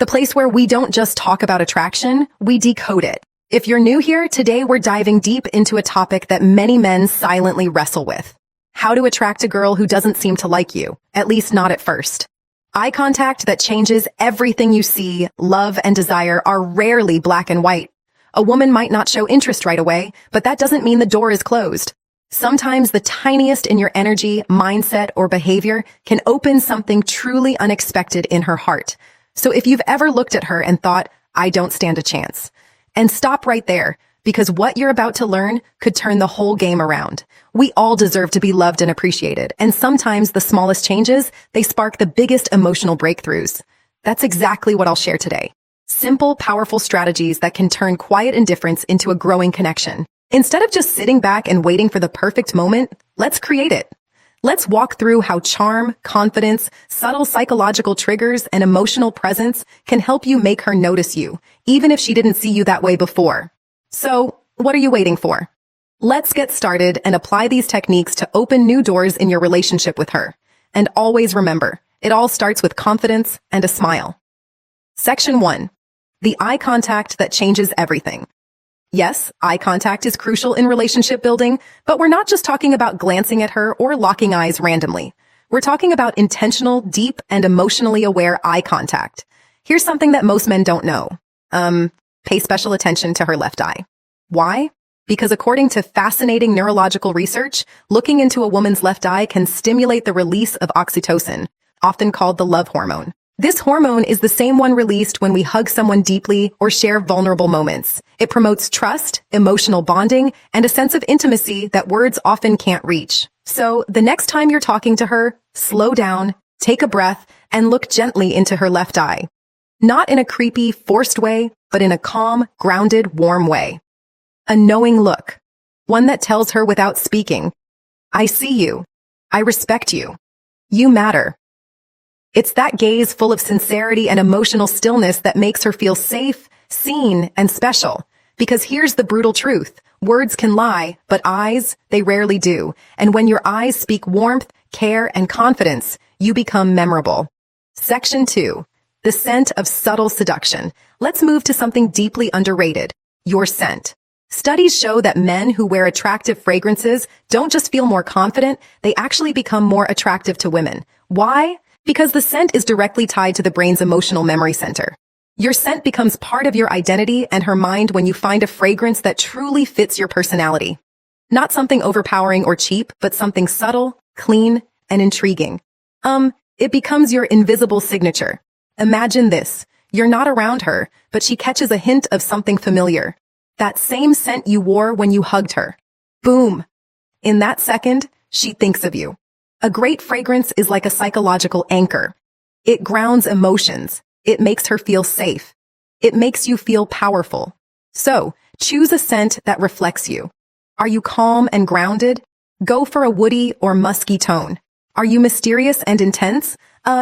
the place where we don't just talk about attraction, we decode it. If you're new here, today we're diving deep into a topic that many men silently wrestle with. How to attract a girl who doesn't seem to like you, at least not at first. Eye contact that changes everything you see, love, and desire are rarely black and white. A woman might not show interest right away, but that doesn't mean the door is closed. Sometimes the tiniest in your energy, mindset, or behavior can open something truly unexpected in her heart. So if you've ever looked at her and thought, I don't stand a chance, and stop right there, because what you're about to learn could turn the whole game around. We all deserve to be loved and appreciated, and sometimes the smallest changes, they spark the biggest emotional breakthroughs. That's exactly what I'll share today. Simple, powerful strategies that can turn quiet indifference into a growing connection. Instead of just sitting back and waiting for the perfect moment, let's create it. Let's walk through how charm, confidence, subtle psychological triggers, and emotional presence can help you make her notice you, even if she didn't see you that way before. So, what are you waiting for? Let's get started and apply these techniques to open new doors in your relationship with her. And always remember, it all starts with confidence and a smile. Section 1. The eye contact that changes everything. Yes, eye contact is crucial in relationship building, but we're not just talking about glancing at her or locking eyes randomly. We're talking about intentional, deep, and emotionally aware eye contact. Here's something that most men don't know. Pay special attention to her left eye. Why? Because according to fascinating neurological research, looking into a woman's left eye can stimulate the release of oxytocin, often called the love hormone. This hormone is the same one released when we hug someone deeply or share vulnerable moments. It promotes trust, emotional bonding, and a sense of intimacy that words often can't reach. So, the next time you're talking to her, slow down, take a breath, and look gently into her left eye. Not in a creepy, forced way, but in a calm, grounded, warm way. A knowing look. One that tells her without speaking, I see you. I respect you. You matter. It's that gaze full of sincerity and emotional stillness that makes her feel safe, seen, and special. Because here's the brutal truth. Words can lie, but eyes, they rarely do. And when your eyes speak warmth, care, and confidence, you become memorable. Section 2. The scent of subtle seduction. Let's move to something deeply underrated. Your scent. Studies show that men who wear attractive fragrances don't just feel more confident, they actually become more attractive to women. Why? Because the scent is directly tied to the brain's emotional memory center. Your scent becomes part of your identity and her mind when you find a fragrance that truly fits your personality. Not something overpowering or cheap, but something subtle, clean, and intriguing. It becomes your invisible signature. Imagine this. You're not around her, but she catches a hint of something familiar. That same scent you wore when you hugged her. Boom! In that second, she thinks of you. A great fragrance is like a psychological anchor. It grounds emotions. It makes her feel safe. It makes you feel powerful. So, choose a scent that reflects you. Are you calm and grounded? Go for a woody or musky tone. Are you mysterious and intense?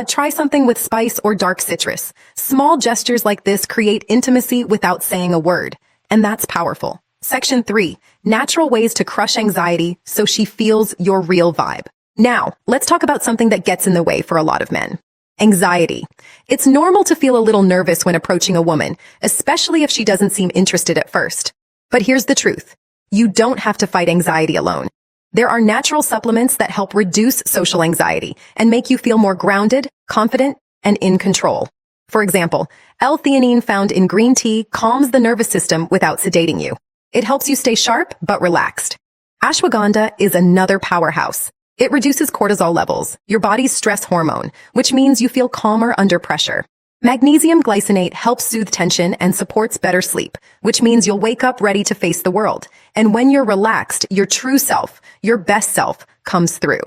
Try something with spice or dark citrus. Small gestures like this create intimacy without saying a word. And that's powerful. Section 3. Natural ways to crush anxiety so she feels your real vibe. Now, let's talk about something that gets in the way for a lot of men. Anxiety. It's normal to feel a little nervous when approaching a woman, especially if she doesn't seem interested at first. But here's the truth. You don't have to fight anxiety alone. There are natural supplements that help reduce social anxiety and make you feel more grounded, confident, and in control. For example, L-theanine found in green tea calms the nervous system without sedating you. It helps you stay sharp but relaxed. Ashwagandha is another powerhouse. It reduces cortisol levels, your body's stress hormone, which means you feel calmer under pressure. Magnesium glycinate helps soothe tension and supports better sleep, which means you'll wake up ready to face the world. And when you're relaxed, your true self, your best self, comes through.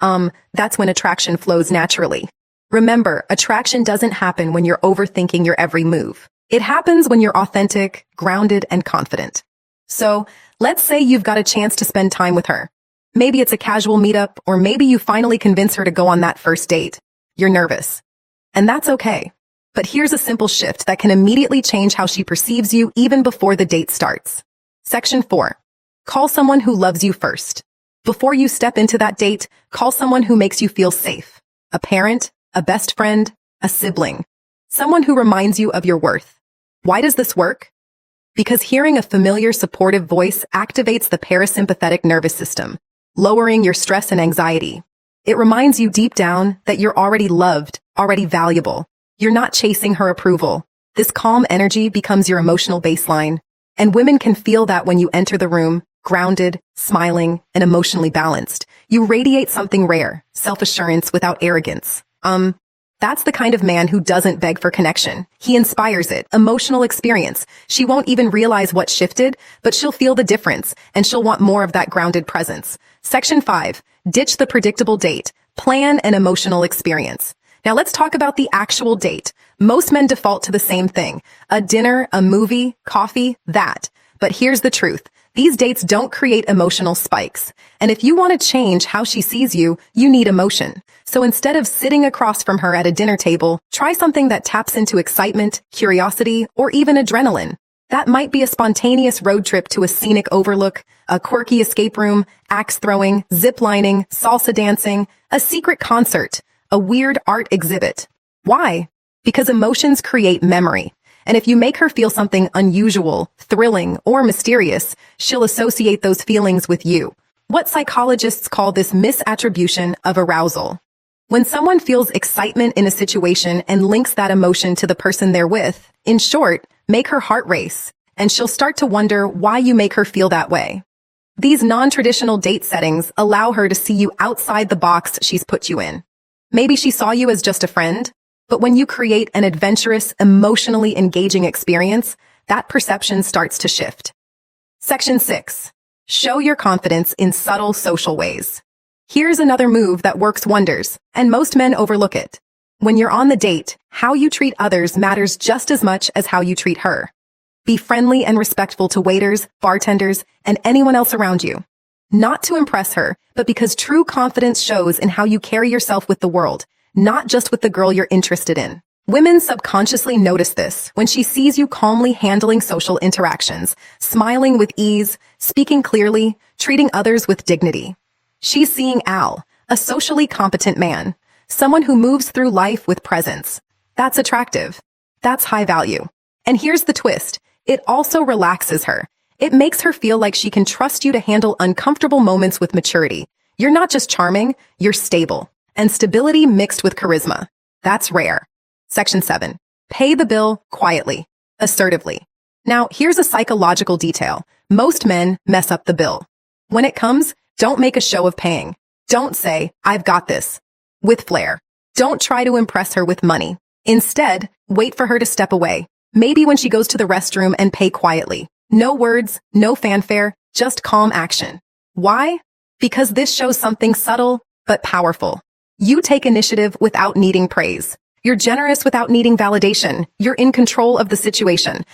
That's when attraction flows naturally. Remember, attraction doesn't happen when you're overthinking your every move. It happens when you're authentic, grounded, and confident. So, let's say you've got a chance to spend time with her. Maybe it's a casual meetup, or maybe you finally convince her to go on that first date. You're nervous. And that's okay. But here's a simple shift that can immediately change how she perceives you even before the date starts. Section 4. Call someone who loves you first. Before you step into that date, call someone who makes you feel safe. A parent, a best friend, a sibling. Someone who reminds you of your worth. Why does this work? Because hearing a familiar, supportive voice activates the parasympathetic nervous system, lowering your stress and anxiety. It reminds you deep down that you're already loved, already valuable. You're not chasing her approval. This calm energy becomes your emotional baseline. And women can feel that when you enter the room, grounded, smiling, and emotionally balanced. You radiate something rare, self-assurance without arrogance. That's the kind of man who doesn't beg for connection. He inspires it, emotional experience. She won't even realize what shifted, but she'll feel the difference, and she'll want more of that grounded presence. Section 5. Ditch the predictable date. Plan an emotional experience. Now let's talk about the actual date. Most men default to the same thing. A dinner, a movie, coffee, that. But here's the truth. These dates don't create emotional spikes. And if you want to change how she sees you, you need emotion. So instead of sitting across from her at a dinner table, try something that taps into excitement, curiosity, or even adrenaline. That might be a spontaneous road trip to a scenic overlook, a quirky escape room, axe throwing, zip lining, salsa dancing, a secret concert, a weird art exhibit. Why? Because emotions create memory. And if you make her feel something unusual, thrilling, or mysterious, she'll associate those feelings with you. What psychologists call this misattribution of arousal. When someone feels excitement in a situation and links that emotion to the person they're with, in short, make her heart race, and she'll start to wonder why you make her feel that way. These non-traditional date settings allow her to see you outside the box she's put you in. Maybe she saw you as just a friend, but when you create an adventurous, emotionally engaging experience, that perception starts to shift. Section 6. Show your confidence in subtle social ways. Here's another move that works wonders, and most men overlook it. When you're on the date, how you treat others matters just as much as how you treat her. Be friendly and respectful to waiters, bartenders, and anyone else around you. Not to impress her, but because true confidence shows in how you carry yourself with the world, not just with the girl you're interested in. Women subconsciously notice this when she sees you calmly handling social interactions, smiling with ease, speaking clearly, treating others with dignity. She's seeing Al, a socially competent man, someone who moves through life with presence. That's attractive. That's high value. And here's the twist. It also relaxes her. It makes her feel like she can trust you to handle uncomfortable moments with maturity. You're not just charming, you're stable. And stability mixed with charisma. That's rare. Section 7. Pay the bill quietly, assertively. Now, here's a psychological detail. Most men mess up the bill. When it comes, don't make a show of paying. Don't say, "I've got this," with flair. Don't try to impress her with money. Instead, wait for her to step away. Maybe when she goes to the restroom, and pay quietly. No words, no fanfare, just calm action. Why? Because this shows something subtle but powerful. You take initiative without needing praise. You're generous without needing validation. You're in control of the situation,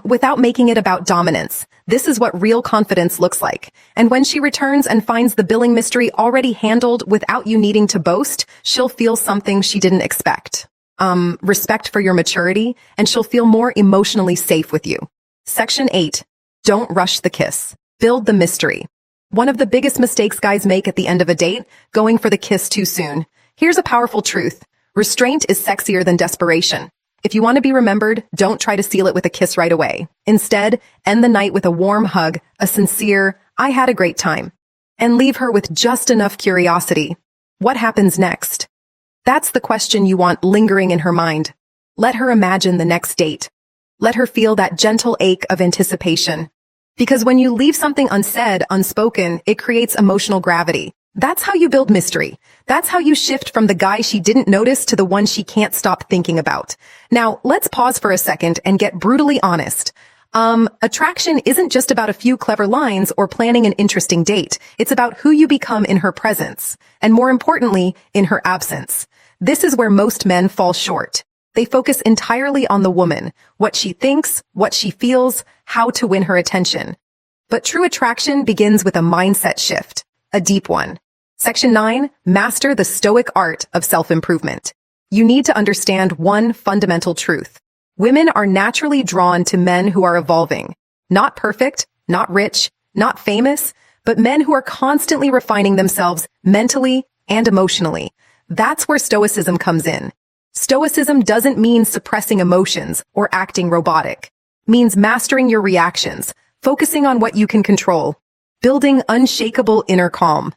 without making it about dominance. This is what real confidence looks like. And when she returns and finds the billing mystery already handled without you needing to boast, she'll feel something she didn't expect. Respect for your maturity, and she'll feel more emotionally safe with you. Section 8. Don't rush the kiss. Build the mystery. One of the biggest mistakes guys make at the end of a date, going for the kiss too soon. Here's a powerful truth. Restraint is sexier than desperation. If you want to be remembered, don't try to seal it with a kiss right away. Instead, end the night with a warm hug, a sincere, "I had a great time," and leave her with just enough curiosity. What happens next? That's the question you want lingering in her mind. Let her imagine the next date. Let her feel that gentle ache of anticipation. Because when you leave something unsaid, unspoken, it creates emotional gravity. That's how you build mystery. That's how you shift from the guy she didn't notice to the one she can't stop thinking about. Now, let's pause for a second and get brutally honest. Attraction isn't just about a few clever lines or planning an interesting date. It's about who you become in her presence, and more importantly, in her absence. This is where most men fall short. They focus entirely on the woman, what she thinks, what she feels, how to win her attention. But true attraction begins with a mindset shift, a deep one. Section 9, master the stoic art of self-improvement. You need to understand one fundamental truth. Women are naturally drawn to men who are evolving. Not perfect, not rich, not famous, but men who are constantly refining themselves mentally and emotionally. That's where stoicism comes in. Stoicism doesn't mean suppressing emotions or acting robotic. It means mastering your reactions, focusing on what you can control, building unshakable inner calm.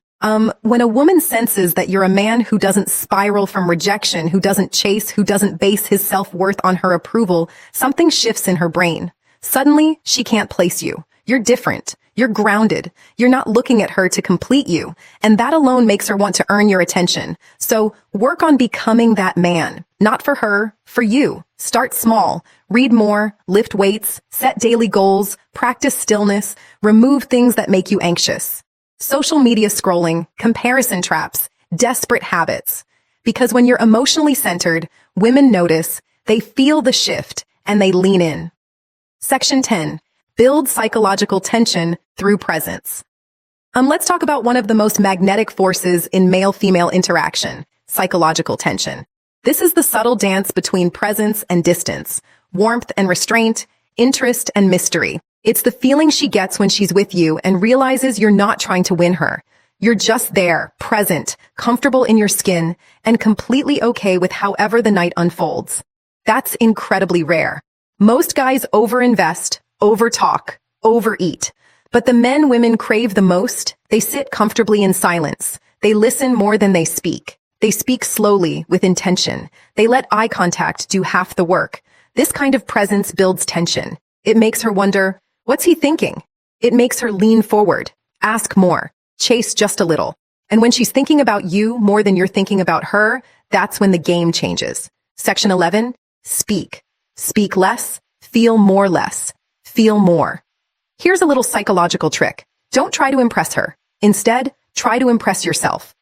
When a woman senses that you're a man who doesn't spiral from rejection, who doesn't chase, who doesn't base his self-worth on her approval, something shifts in her brain. Suddenly, she can't place you. You're different. You're grounded. You're not looking at her to complete you. And that alone makes her want to earn your attention. So work on becoming that man. Not for her, for you. Start small. Read more, lift weights, set daily goals, practice stillness, remove things that make you anxious. Social media scrolling, comparison traps, desperate habits. Because when you're emotionally centered, women notice, they feel the shift, and they lean in. Section 10. Build psychological tension through presence. Let's talk about one of the most magnetic forces in male-female interaction, psychological tension. This is the subtle dance between presence and distance, warmth and restraint, interest and mystery. It's the feeling she gets when she's with you and realizes you're not trying to win her. You're just there, present, comfortable in your skin, and completely okay with however the night unfolds. That's incredibly rare. Most guys overinvest, overtalk, overeat. But the men women crave the most, they sit comfortably in silence. They listen more than they speak. They speak slowly, with intention. They let eye contact do half the work. This kind of presence builds tension. It makes her wonder, what's he thinking? It makes her lean forward, ask more, chase just a little. And when she's thinking about you more than you're thinking about her, that's when the game changes. Section 11, speak. Speak less, feel more less. Feel more. Here's a little psychological trick. Don't try to impress her. Instead, try to impress yourself.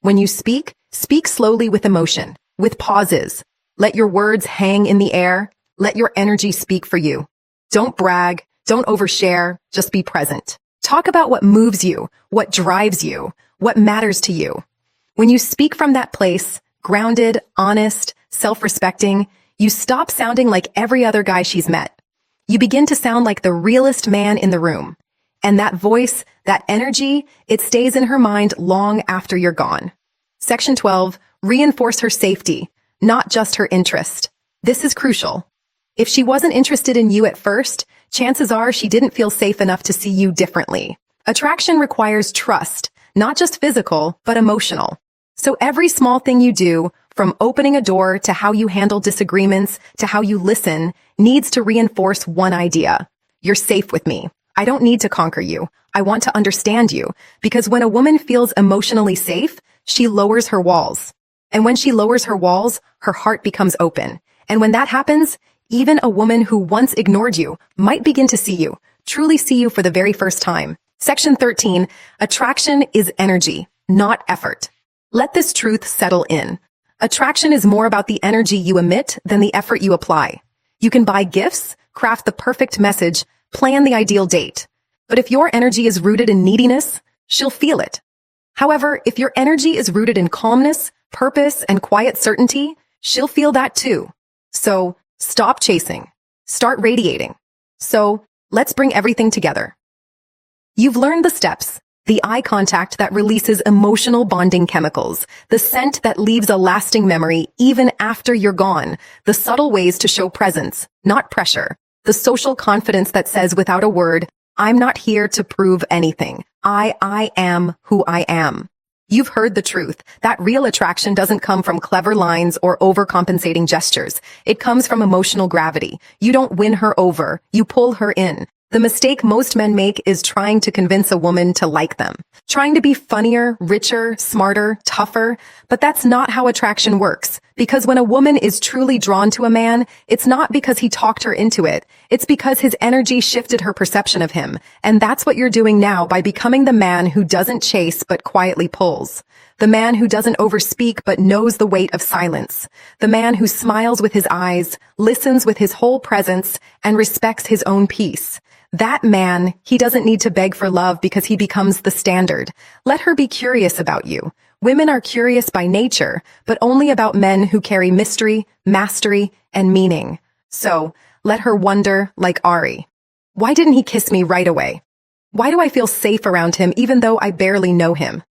When you speak, speak slowly with emotion, with pauses. Let your words hang in the air. Let your energy speak for you. Don't brag. Don't overshare. Just be present. Talk about what moves you, what drives you, what matters to you. When you speak from that place, grounded, honest, self-respecting, you stop sounding like every other guy she's met. You begin to sound like the realest man in the room. And that voice, that energy, it stays in her mind long after you're gone. Section 12, reinforce her safety, not just her interest. This is crucial. If she wasn't interested in you at first, chances are she didn't feel safe enough to see you differently. Attraction requires trust, not just physical, but emotional. So every small thing you do, from opening a door to how you handle disagreements to how you listen, needs to reinforce one idea. You're safe with me. I don't need to conquer you. I want to understand you. Because when a woman feels emotionally safe, she lowers her walls. And when she lowers her walls, her heart becomes open. And when that happens, even a woman who once ignored you might begin to see you, truly see you for the very first time. Section 13, attraction is energy, not effort. Let this truth settle in. Attraction is more about the energy you emit than the effort you apply. You can buy gifts, craft the perfect message, plan the ideal date. But if your energy is rooted in neediness, she'll feel it. However, if your energy is rooted in calmness, purpose, and quiet certainty, she'll feel that too. So, stop chasing. Start radiating. So, let's bring everything together. You've learned the steps. The eye contact that releases emotional bonding chemicals, the scent that leaves a lasting memory even after you're gone, the subtle ways to show presence, not pressure, the social confidence that says without a word, I'm not here to prove anything. I am who I am. You've heard the truth. That real attraction doesn't come from clever lines or overcompensating gestures. It comes from emotional gravity. You don't win her over. You pull her in. The mistake most men make is trying to convince a woman to like them, trying to be funnier, richer, smarter, tougher. But that's not how attraction works. Because when a woman is truly drawn to a man, it's not because he talked her into it. It's because his energy shifted her perception of him. And that's what you're doing now by becoming the man who doesn't chase but quietly pulls. The man who doesn't overspeak but knows the weight of silence. The man who smiles with his eyes, listens with his whole presence, and respects his own peace. That man, he doesn't need to beg for love because he becomes the standard. Let her be curious about you. Women are curious by nature, but only about men who carry mystery, mastery, and meaning. So, let her wonder like Ari. Why didn't he kiss me right away? Why do I feel safe around him even though I barely know him?